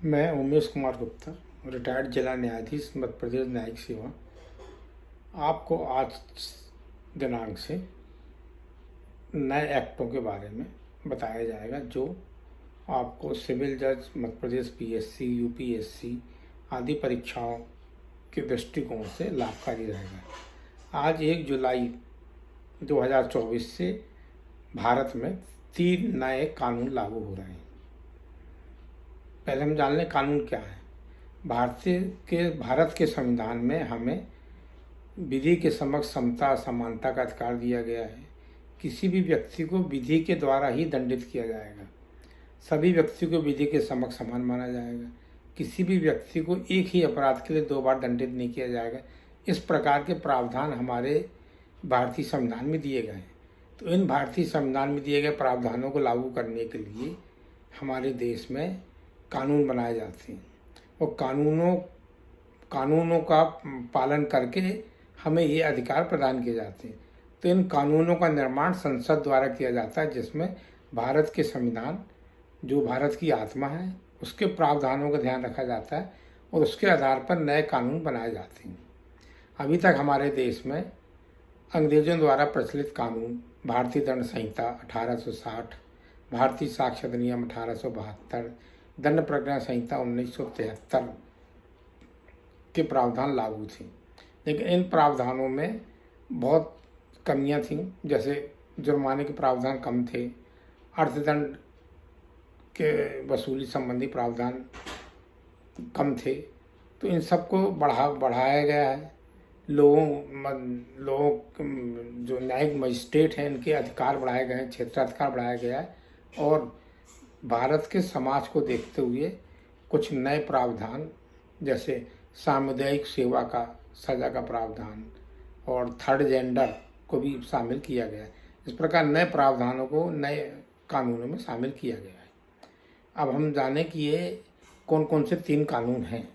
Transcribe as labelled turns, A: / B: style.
A: मैं उमेश कुमार गुप्ता, रिटायर्ड जिला न्यायाधीश, मध्य प्रदेश न्यायिक सेवा। आपको आज दिनांक से नए एक्टों के बारे में बताया जाएगा जो आपको सिविल जज, मध्य प्रदेश पीएससी, यूपीएससी आदि परीक्षाओं के दृष्टिकोण से लाभकारी रहेगा। आज 1 जुलाई 2024 से भारत में 3 नए कानून लागू हो रहे हैं। पहले हम जान लें कानून क्या है। भारत के संविधान में हमें विधि के समक्ष समता समानता का अधिकार दिया गया है। किसी भी व्यक्ति को विधि के द्वारा ही दंडित किया जाएगा। सभी व्यक्ति को विधि के समक्ष समान माना जाएगा। किसी भी व्यक्ति को एक ही अपराध के लिए 2 बार दंडित नहीं किया जाएगा। इस प्रकार के प्रावधान हमारे भारतीय संविधान में दिए गए हैं। तो इन भारतीय संविधान में दिए गए प्रावधानों को लागू करने के लिए हमारे देश में कानून बनाए जाते हैं और कानूनों का पालन करके हमें ये अधिकार प्रदान किए जाते हैं। तो इन कानूनों का निर्माण संसद द्वारा किया जाता है, जिसमें भारत के संविधान जो भारत की आत्मा है उसके प्रावधानों का ध्यान रखा जाता है और उसके आधार पर नए कानून बनाए जाते हैं। अभी तक हमारे देश में अंग्रेजों द्वारा प्रचलित कानून भारतीय दंड संहिता 1860, भारतीय साक्ष्य अधिनियम 1872, दंड प्रज्ञा संहिता 1973 के प्रावधान लागू थे। लेकिन इन प्रावधानों में बहुत कमियां थीं, जैसे जुर्माने के प्रावधान कम थे, अर्थदंड के वसूली संबंधी प्रावधान कम थे। तो इन सबको बढ़ाया गया है। लोगों जो न्यायिक मजिस्ट्रेट हैं इनके अधिकार बढ़ाए गए हैं, क्षेत्राधिकार बढ़ाया गया है और भारत के समाज को देखते हुए कुछ नए प्रावधान जैसे सामुदायिक सेवा का सजा का प्रावधान और थर्ड जेंडर को भी शामिल किया गया है। इस प्रकार नए प्रावधानों को नए कानूनों में शामिल किया गया है। अब हम जानें कि ये कौन कौन से 3 कानून हैं।